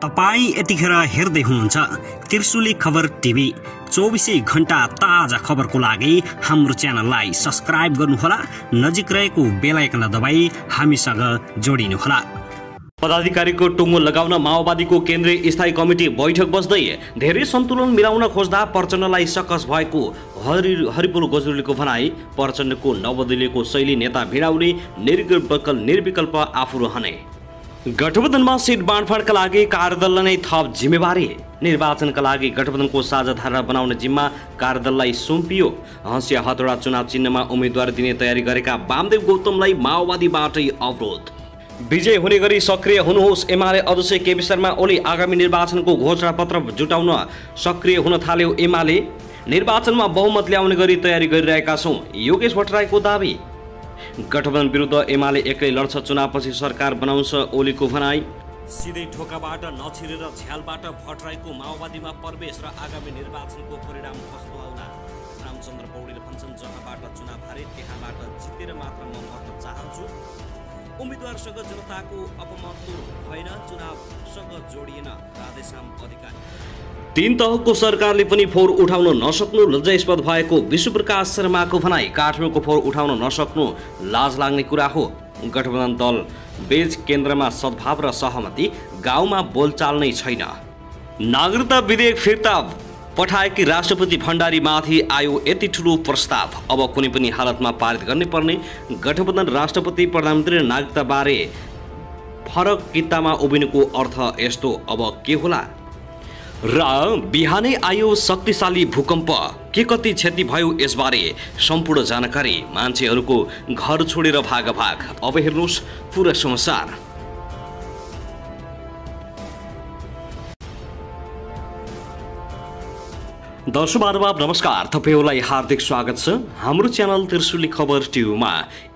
तपाई यतिखेर हेर्दै हुनुहुन्छ त्रिशुली खबर टिभी। 24 घण्टा ताजा खबरको लागि हाम्रो च्यानललाई सब्स्क्राइब गर्नुहोला, नजिक रहेको बेल आइकन दबाई हामीसँग जोडिनुहोला। पदाधिकारीको टुङ्गो लगाउन माओवादीको केन्द्रीय स्थायी कमिटी बैठक बस्दै धेरै सन्तुलन मिलाउन खोज्दा प्रचण्डलाई सकस भएको हरिपुर गजुलीको भनाई। प्रचण्डको नवदलीयको शैली नेता भिडाउने, निर्विकल्प आफू रहने। गठबन्धनमा सिट बाँडफाँडका लागि कार्यदललाई नै थप जिम्मेवारी। निर्वाचनका लागि गठबन्धनको साझा धारणा बनाउने जिम्मा कार्यदललाई सुम्पियो। हँसिया हतौडा चुनाव चिन्हमा उम्मेदवार दिने तयारी गरेका वामदेव गौतमलाई माओवादीबाटै अवरोध। विजय हुने गरी सक्रिय हुनुहोस्। एमाले अध्यक्ष केपी शर्मा ओली आगामी निर्वाचनको घोषणापत्र जुटाउन सक्रिय हुन थाल्यो। एमाले निर्वाचनमा बहुमत ल्याउने गरी तयारी गरिरहेका छौँ, योगेश भट्टराईको दावी। गठबन्धन विरुद्ध एमाले एक्लै लड्छ, चुनावपछि सरकार बनाउँछ, ओलीको भनाई। सिधै ढोकाबाट नछिरेर झ्यालबाट भट्टराईको माओवादीमा प्रवेश र आगामी निर्वाचनको परिणाम कस्तो आउला? रामचन्द्र पौडेल भन्छन्, जहाँबाट चुनाव हारे त्यहाँबाट जितेर मात्र म मर्न चाहन्छु। उम्मेदवारसँग जनताको अपमत भएन, चुनावसँग जोडिएन राधेश्याम अधिकारी। 3 तहको सरकारले पनि फोहोर उठाउन नसक्नु लज्जास्पद भएको विश्वप्रकाश शर्माको भनाई। काठमाडौँको फोहोर उठाउन नसक्नु लाज लाग्ने कुरा हो। गठबन्धन दल बीच केन्द्रमा सद्भाव र सहमति, गाउँमा बोलचाल नै छैन। नागरिकता विधेयक फिर्ता पठाएकी राष्ट्रपति भण्डारीमाथि आयो यति ठुलो प्रस्ताव। अब कुनै पनि हालतमा पारित गर्ने पर्ने। गठबन्धन राष्ट्रपति प्रधानमन्त्री नागरिकता बारे फरक कितामा उभिनुको अर्थ यस्तो, अब के होला? र बिहानै आयो शक्तिशाली भूकम्प, के कति क्षति भयो यसबारे सम्पूर्ण जानकारी। मान्छेहरूको घर छोडेर भाग। अब हेर्नुहोस् पुरा समाचार। दर्शक महानुभाव नमस्कार, तपाईहरुलाई हार्दिक स्वागत छ हाम्रो च्यानल त्रिशुली खबर टिभीमा।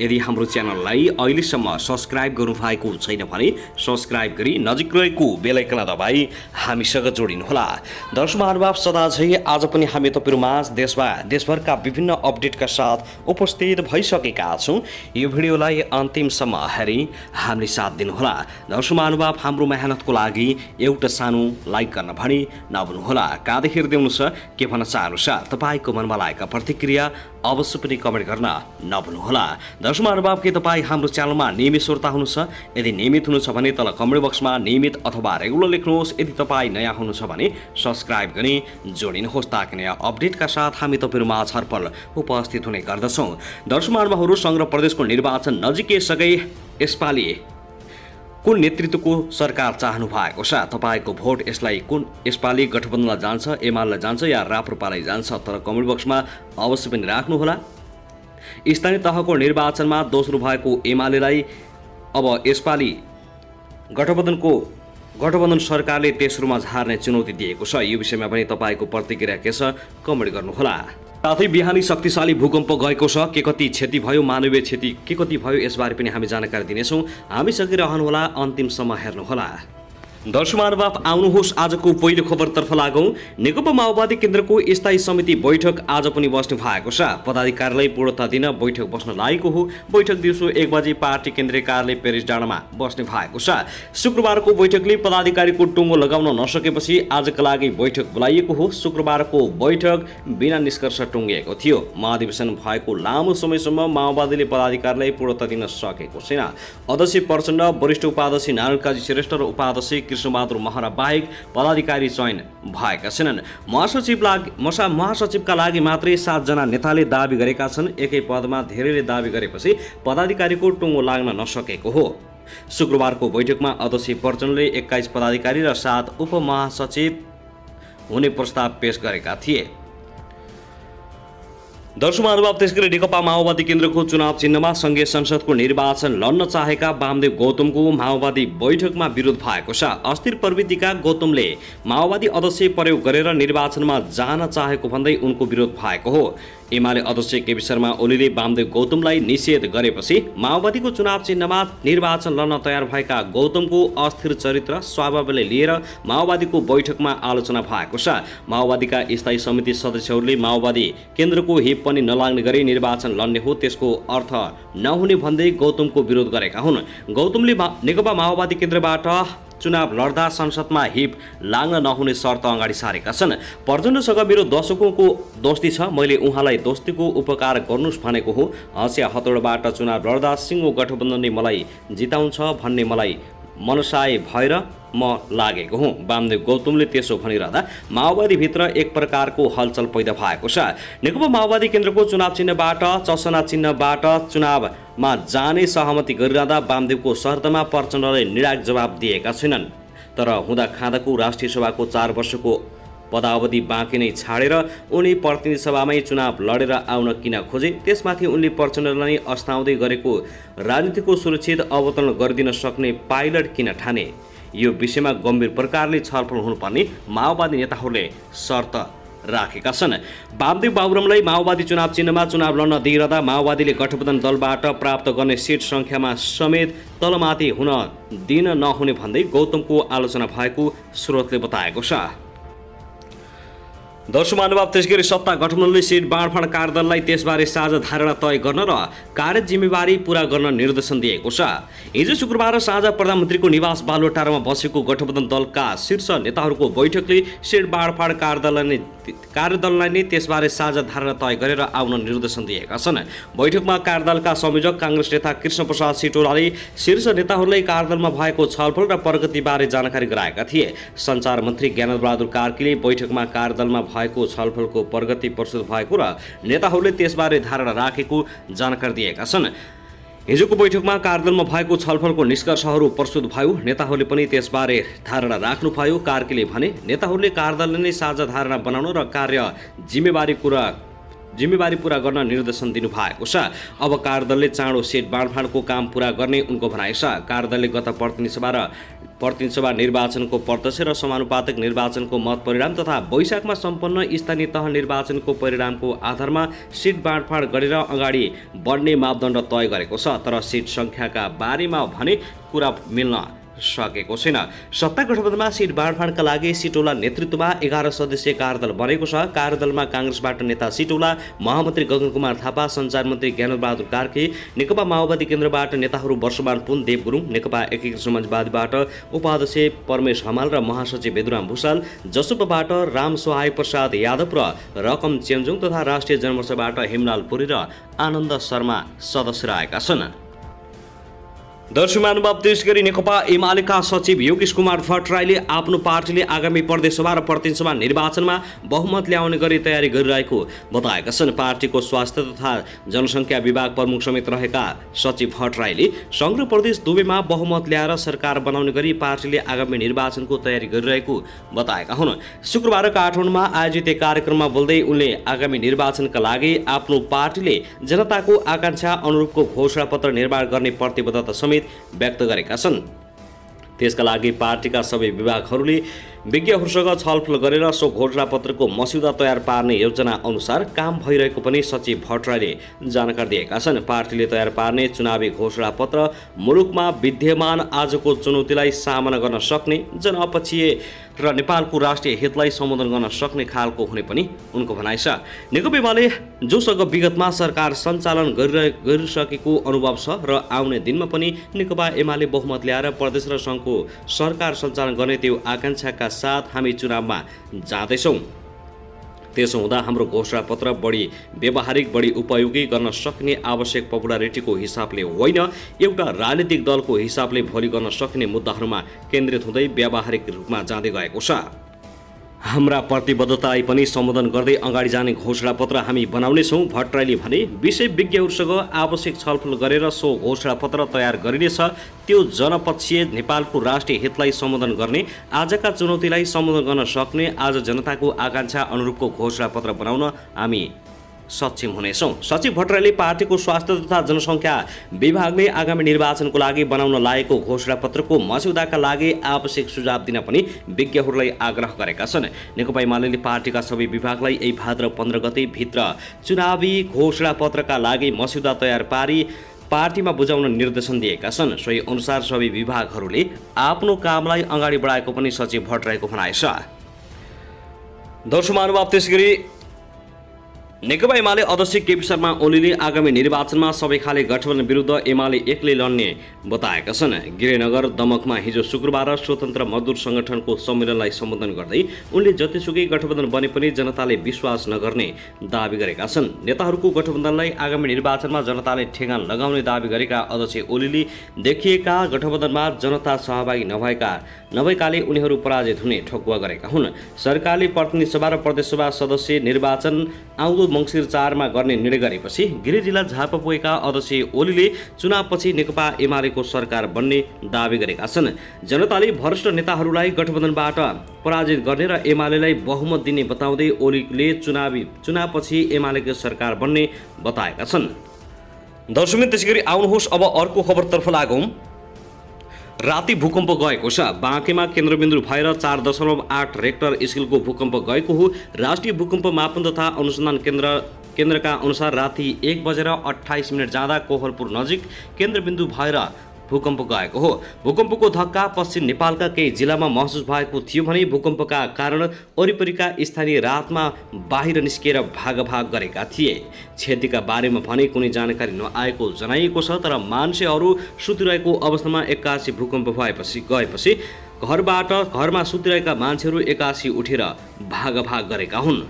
यदि हाम्रो च्यानललाई अहिलेसम्म सब्स्क्राइब गर्नुभएको छैन भने सब्स्क्राइब गरी नजिक रहेको बेल आइकन दबाई हामीसँग जोडिनुहोला। दर्शक महानुभाव सदाझै आज पनि हामी तपाईहरुमाझ देशभरका विभिन्न अपडेटका साथ उपस्थित भइसकेका छौं। यो भिडियोलाई अन्तिमसम्म हेरी हामीले साथ दिनुहोला। दर्शक महानुभाव हाम्रो मेहनतको लागि एउटा सानो लाइक गर्न भनी नभुल्नुहोला। काँधै हेर्दै हुनुहुन्छ के भन्न चाहनुहुन्छ, तपाईको मनमा लागेका प्रतिक्रिया अवश्य पनि कमेन्ट गर्न नभुल्नुहोला। दर्शक महानुभाव के तपाईँ हाम्रो च्यानलमा नियमित श्रोता हुनुहुन्छ? यदि नियमित हुनुहुन्छ भने तल कमेन्ट बक्समा नियमित अथवा रेगुलर लेख्नुहोस्। यदि तपाईँ नयाँ हुनुहुन्छ भने सब्स्क्राइब गरी जोडिनुहोस्, ताकि नयाँ अपडेटका साथ हामी तपाईहरुमा छरपल उपस्थित हुने गर्दछौँ। दर्शक महानुभावहरू, संघ प्रदेशको निर्वाचन नजिकैसँगै यसपालि कुन नेतृत्वको सरकार चाहनु भएको छ? तपाईको भोट यसपालि गठबन्धनलाई जान्छ, एमालेलाई जान्छ या राप्रपालाई जान्छ? तर कमेन्ट बक्समा अवश्य पनि राख्नुहोला। स्थानीय तहको निर्वाचनमा दोस्रो भएको एमालेलाई अब यसपालि गठबन्धन सरकारले तेस्रोमा झार्ने चुनौती दिएको छ। यो विषयमा पनि तपाईको प्रतिक्रिया के छ कमेन्ट गर्नुहोला। साथै बिहानी शक्तिशाली भूकम्प गएको छ, के कति क्षति भयो, मानवीय क्षति के कति भयो यसबारे पनि हामी जानकारी दिनेछौँ। हामीसँगै रहनुहोला, अन्तिमसम्म हेर्नुहोला। दर्शक महानुभाव आउनुहोस् आजको पहिलो खबरतर्फ लागौं। नेकपा माओवादी केन्द्रको स्थायी समिति बैठक आज पनि बस्नु भएको छ। पदाधिकारीलाई पूर्णता दिन बैठक बस्न लागेको हो। बैठक दिउँसो 1 बजे पार्टी केन्द्रीय कार्यालय पेरिस डाँडामा बस्ने भएको छ। शुक्रबारको बैठकले पदाधिकारीको टुङ्गो लगाउन नसकेपछि आजका लागि बैठक बोलाइएको हो। शुक्रबारको बैठक बिना निष्कर्ष टुङ्गिएको थियो। महाधिवेशन भएको लामो समयसम्म माओवादीले पदाधिकारीलाई पूर्णता दिन सकेको छैन। अध्यक्ष प्रचण्ड, वरिष्ठ उपाध्यक्ष नारायण काजी श्रेष्ठ र उपाध्यक्ष कृष्णबहादुर महरा बाहेक पदाधिकारी चयन भएका छैनन्। महासचिवका लागि मात्रै 7 जना नेताले दाबी गरेका छन्। एकै पदमा धेरैले दाबी गरेपछि पदाधिकारीको टुङ्गो लाग्न नसकेको हो। शुक्रबारको बैठकमा अध्यक्ष प्रचण्डले 21 पदाधिकारी र 7 उपमहासचिव हुने प्रस्ताव पेश गरेका थिए। दर्शक महानुभाव, त्यसैगरी नेकपा माओवादी केन्द्रको चुनाव चिन्हमा संघीय संसदको निर्वाचन लड्न चाहेका वामदेव गौतमको माओवादी बैठकमा विरोध भएको छ। अस्थिर प्रवृत्तिका गौतमले माओवादी अध्यक्ष प्रयोग गरेर निर्वाचनमा जान चाहेको भन्दै उनको विरोध भएको हो। एमाले अध्यक्ष केपी शर्मा ओलीले वामदेव गौतमलाई निषेध गरेपछि माओवादीको चुनाव चिन्हमा निर्वाचन लड्न तयार भएका गौतमको अस्थिर चरित्र स्वभावले लिएर माओवादीको बैठकमा आलोचना भएको छ। माओवादीका स्थायी समिति सदस्यहरूले माओवादी केन्द्रको हिप पनि नलाग्ने गरी निर्वाचन लड्ने हो, त्यसको अर्थ नहुने भन्दै गौतमको विरोध गरेका हुन्। गौतमले नेकपा माओवादी केन्द्रबाट चुनाव लड्दा संसदमा हिप लाग्न नहुने शर्त अगाडि सारेका छन्। प्रचण्डसँग मेरो दशकौँको दोस्ती छ, मैले उहाँलाई दोस्तीको उपकार गर्नुस् भनेको हो। हँसिया हतौडाबाट चुनाव लड्दा सिङ्गो गठबन्धनले मलाई जिताउँछ भन्ने मलाई मनसाय भएर म लागेको हुँ। वामदेव गौतमले त्यसो भनिरहँदा माओवादीभित्र एक प्रकारको हलचल पैदा भएको छ। नेकपा माओवादी केन्द्रको चुनाव चिन्हबाट चसना चिन्हबाट चुनावमा जाने सहमति गरिरहँदा वामदेवको शर्तमा प्रचण्डले निर्णायक जवाब दिएका छैनन्। तर हुँदा खाँदाको राष्ट्रिय सभाको 4 वर्षको पदावधि बाँकी नै छाडेर उनी प्रतिनिधि सभामै चुनाव लडेर आउन किन खोजे? त्यसमाथि उनले प्रचण्डलाई अस्ताउँदै गरेको राजनीतिको सुरक्षित अवतरण गरिदिन सक्ने पाइलट किन ठाने? यो विषयमा गम्भीर प्रकारले छलफल हुनुपर्ने माओवादी नेताहरूले शर्त राखेका छन्। वामदेव बाबुरामलाई माओवादी चुनाव चिन्हमा चुनाव लड्न दिइरहँदा माओवादीले गठबन्धन दलबाट प्राप्त गर्ने सिट सङ्ख्यामा समेत तलमाथि हुन दिन नहुने भन्दै गौतमको आलोचना भएको स्रोतले बताएको छ। दर्शक महानुभाव, त्यसगरी सत्ता गठबन्धनले सिट बाँडफाँड कार्यदललाई त्यसबारे साझा धारणा तय गर्न र कार्य जिम्मेवारी पूरा गर्न निर्देशन दिएको छ। हिजो शुक्रबार साँझ प्रधानमन्त्रीको निवास बालुवाटारमा बसेको गठबन्धन दलका शीर्ष नेताहरूको बैठकले सिट बाँडफाँड कार्यदललाई नै त्यसबारे साझा धारणा तय गरेर आउन निर्देशन दिएका छन्। बैठकमा कार्यदलका संयोजक काङ्ग्रेस नेता कृष्णप्रसाद सिटौलाले शीर्ष नेताहरूलाई कार्यदलमा भएको छलफल र प्रगतिबारे जानकारी गराएका थिए। सञ्चार मन्त्री ज्ञानबहादुर कार्कीले बैठकमा कार्यदलमा भएको छलफलको प्रगति प्रस्तुत भएको र नेताहरूले त्यसबारे धारणा राखेको जानकारी दिएका छन्। हिजोको बैठकमा कार्यदलमा भएको छलफलको निष्कर्षहरू प्रस्तुत भयो। नेताहरूले पनि त्यसबारे धारणा राख्नुभयो। कार्कीले भने नेताहरूले कार्यदलले नै साझा धारणा बनाउन र कार्य जिम्मेवारी पूरा गर्न निर्देशन दिनुभएको छ। अब कार्यदलले चाँडो सिट बाँडफाँडको काम पूरा गर्ने उनको भनाइ छ। कार्यदलले गत प्रतिनिधि सभा निर्वाचनको प्रत्यक्ष र समानुपातिक निर्वाचनको मत परिणाम तथा वैशाखमा सम्पन्न स्थानीय तह निर्वाचनको परिणामको आधारमा सिट बाँडफाँड गरेर अगाडि बढ्ने मापदण्ड तय गरेको छ। तर सिट सङ्ख्याका बारेमा भने कुरा मिल्न सकेको छैन। सत्ता गठबन्धनमा सिट बाँडफाँडका लागि सिटौला नेतृत्वमा 11 सदस्यीय कार्यदल बनेको छ। कार्यदलमा काङ्ग्रेसबाट नेता सिटौला, महामन्त्री गगन कुमार थापा, सञ्चार मन्त्री ज्ञानबहादुर कार्की, नेकपा माओवादी केन्द्रबाट नेताहरू वर्षमान पुन देव गुरुङ, नेकपा एकीकृत समाजवादीबाट उपाध्यक्ष परमेश हमाल र महासचिव बेदुराम भूषाल, जसपाबाट रामसहाय प्रसाद यादव र रकम चेम्जुङ तथा राष्ट्रिय जनमोर्चाबाट हेमलाल पुरी र आनन्द शर्मा सदस्य रहेका छन्। दर्शक महानुभाव, त्यसगरी नेकपा एमालेका सचिव योगेश कुमार भट्टराईले आफ्नो पार्टीले आगामी प्रदेश सभा र प्रतिनिधि सभा निर्वाचनमा बहुमत ल्याउने गरी तयारी गरिरहेको बताएका छन्। पार्टीको स्वास्थ्य तथा जनसङ्ख्या विभाग प्रमुख समेत रहेका सचिव भट्टराईले सङ्घ र प्रदेश दुवैमा बहुमत ल्याएर सरकार बनाउने गरी पार्टीले आगामी निर्वाचनको तयारी गरिरहेको बताएका हुन्। शुक्रबार काठमाडौँमा आयोजित एक कार्यक्रममा बोल्दै उनले आगामी निर्वाचनका लागि आफ्नो पार्टीले जनताको आकांक्षा अनुरूपको घोषणापत्र निर्माण गर्ने प्रतिबद्धता समेत व्यक्त गरेका छन्। त्यसका लागि पार्टीका सबै विभागहरूले विज्ञहरूसँग छलफल गरेर सो घोषणापत्रको मस्यौदा तयार पार्ने योजना अनुसार काम भइरहेको पनि सचिव भट्टराईले जानकारी दिएका छन्। पार्टीले तयार पार्ने चुनावी घोषणापत्र मुलुकमा विद्यमान आजको चुनौतीलाई सामना गर्न सक्ने, जनअपक्षीय र नेपालको राष्ट्रिय हितलाई सम्बोधन गर्न सक्ने खालको हुने पनि उनको भनाइ छ। नेकपा एमाले जोसँग विगतमा सरकार सञ्चालन गरिसकेको अनुभव छ र आउने दिनमा पनि नेकपा एमाले बहुमत ल्याएर प्रदेश र सङ्घको सरकार सञ्चालन गर्ने त्यो आकांक्षाका साथ हामी चुनावमा जाँदैछौँ। त्यसो हुँदा हाम्रो घोषणापत्र बढी व्यवहारिक, बढी उपयोगी गर्न सक्ने, आवश्यक पपुलारिटीको हिसाबले होइन, एउटा राजनीतिक दलको हिसाबले भोलि गर्न सक्ने मुद्दाहरूमा केन्द्रित हुँदै व्यावहारिक रूपमा जाँदै गएको छ। हाम्रा प्रतिबद्धतालाई पनि सम्बोधन गर्दै अगाडि जाने घोषणापत्र हामी बनाउनेछौँ। भट्टराईले भने विषय विज्ञहरूसँग आवश्यक छलफल गरेर सो घोषणापत्र तयार गरिनेछ। त्यो जनपक्षीय, नेपालको राष्ट्रिय हितलाई सम्बोधन गर्ने, आजका चुनौतीलाई सम्बोधन गर्न सक्ने, आज जनताको आकांक्षा अनुरूपको घोषणापत्र बनाउन हामी सक्षम हुनेछौँ। सचिव भट्टराईले पार्टीको स्वास्थ्य तथा जनसङ्ख्या विभागले आगामी निर्वाचनको लागि बनाउन लागेको घोषणापत्रको मस्यौदाका लागि आवश्यक सुझाव दिन पनि विज्ञहरूलाई आग्रह गरेका छन्। नेकपा एमाले पार्टीका सबै विभागलाई यही भाद्र 15 गते भित्र चुनावी घोषणापत्रका लागि मस्यौदा तयार पारी पार्टीमा बुझाउन निर्देशन दिएका छन्। सोही अनुसार सबै विभागहरूले आफ्नो कामलाई अगाडि बढाएको पनि सचिव भट्टराईको भनाइ छ। दर्शक महानुभाव, त्यसगरी नेकपा एमाले अध्यक्ष केपी शर्मा ओलीले आगामी निर्वाचनमा सबै खाले गठबन्धन विरुद्ध एमाले एक्लै लड्ने बताएका छन्। गिरिनगर दमकमा हिजो शुक्रबार स्वतन्त्र मजदुर संगठनको सम्मेलनलाई सम्बोधन गर्दै उनले जतिसुकै गठबन्धन बने पनि जनताले विश्वास नगर्ने दाबी गरेका छन्। नेताहरूको गठबन्धनलाई आगामी निर्वाचनमा जनताले ठेगान लगाउने दाबी गरेका अध्यक्ष ओलीले देखिएका गठबन्धनमा जनता सहभागी नभएकाले उनीहरू पराजित हुने ठोकुवा गरेका हुन्। सरकारले प्रतिनिधि सभा र प्रदेशसभा सदस्य निर्वाचन आउँदो मङ्सिर 4 मा गर्ने निर्णय गरेपछि गृह जिल्ला झापा पुगेका अध्यक्ष ओलीले चुनावपछि नेकपा एमालेको सरकार बन्ने दावी गरेका छन्। जनताले भ्रष्ट नेताहरूलाई गठबन्धनबाट पराजित गर्ने र एमालेलाई बहुमत दिने बताउँदै ओलीले चुनावपछि एमालेको सरकार बन्ने बताएका छन्। दर्शकवृन्द, त्यसैगरी आउनुहोस् अब अर्को खबरतर्फ लागौँ। राति भूकम्प गएको छ। बाँकेमा केन्द्रबिन्दु भएर 4.8 रेक्टर स्केलको भूकम्प गएको हो। राष्ट्रिय भूकम्प मापन तथा अनुसन्धान केन्द्रका अनुसार राति 1:28 जाँदा कोहलपुर नजिक केन्द्रबिन्दु भएर भूकम्प गएको हो। भूकम्पको धक्का पश्चिम नेपालका केही जिल्लामा महसुस भएको थियो भने भूकम्पका कारण वरिपरिका स्थानीय रातमा बाहिर निस्किएर भागभाग गरेका थिए। क्षतिका बारेमा भने कुनै जानकारी नआएको जनाइएको छ, तर मान्छेहरू सुतिरहेको अवस्थामा एक्कासी भूकम्प गएपछि घरमा सुतिरहेका मान्छेहरू एक्कासी उठेर भागभाग गरेका हुन्।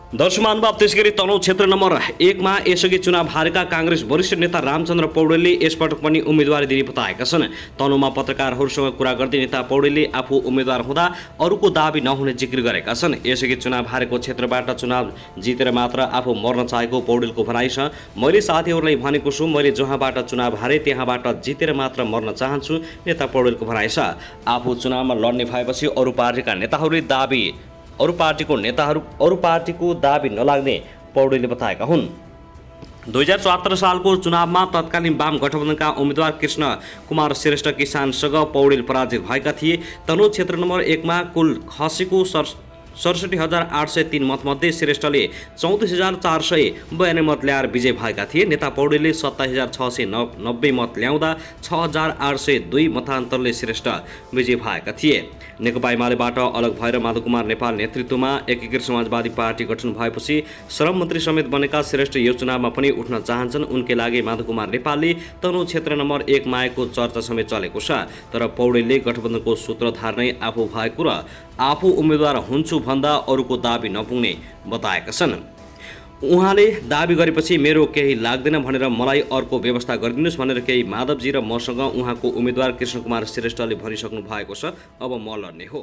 दर्शक महानुभाव, त्यसैगरी तनहुँ क्षेत्र नम्बर 1 मा यसअघि चुनाव हारेका काङ्ग्रेस वरिष्ठ नेता रामचन्द्र पौडेलले यसपटक पनि उम्मेदवारी दिने बताएका छन्। तनहुँमा पत्रकारहरूसँग कुरा गर्दै नेता पौडेलले आफू उम्मेदवार हुँदा अरूको दाबी नहुने जिक्र गरेका छन्। यसअघि चुनाव हारेको क्षेत्रबाट चुनाव जितेर मात्र आफू मर्न चाहेको पौडेलको भनाइ छ। मैले साथीहरूलाई भनेको छु, मैले जहाँबाट चुनाव हारे त्यहाँबाट जितेर मात्र मर्न चाहन्छु, नेता पौडेलको भनाइ छ। आफू चुनावमा लड्ने भएपछि अरू पार्टीको दाबी नलाग्ने पौडेलले बताएका हुन्। 2074 सालको चुनावमा तत्कालीन वाम गठबन्धनका उम्मेद्वार कृष्ण कुमार श्रेष्ठ किसानसँग पौडेल पराजित भएका थिए। तनहुँ क्षेत्र नम्बर 1 मा कुल खसेको 67,803 मतमध्ये श्रेष्ठले 34,492 मत ल्याएर विजय भएका थिए। नेता पौडेलले 27,690 मत ल्याउँदा 6,802 मतान्तरले श्रेष्ठ विजय भएका थिए। नेकपा एमालेबाट अलग भएर माधव कुमार नेपाल नेतृत्वमा एकीकृत समाजवादी पार्टी गठन भएपछि श्रम मन्त्री समेत बनेका श्रेष्ठ यो चुनावमा पनि उठ्न चाहन्छन्। उनकै लागि माधव कुमार नेपालले तनहुँ क्षेत्र नम्बर 1 मा आएको चर्चा समेत चलेको छ। तर पौडेलले गठबन्धनको सूत्रधार नै आफू भएको र आफू उम्मेदवार हुन्छु भन्दा अरूको दाबी नपुग्ने बताएका छन्। उहाँले दाबी गरेपछि मेरो केही लाग्दैन भनेर मलाई अर्को व्यवस्था गरिदिनुहोस् भनेर केही माधवजी र मसँग उहाँको उम्मेदवार कृष्ण कुमार श्रेष्ठले भनिसक्नु भएको छ। अब म लड्ने हो।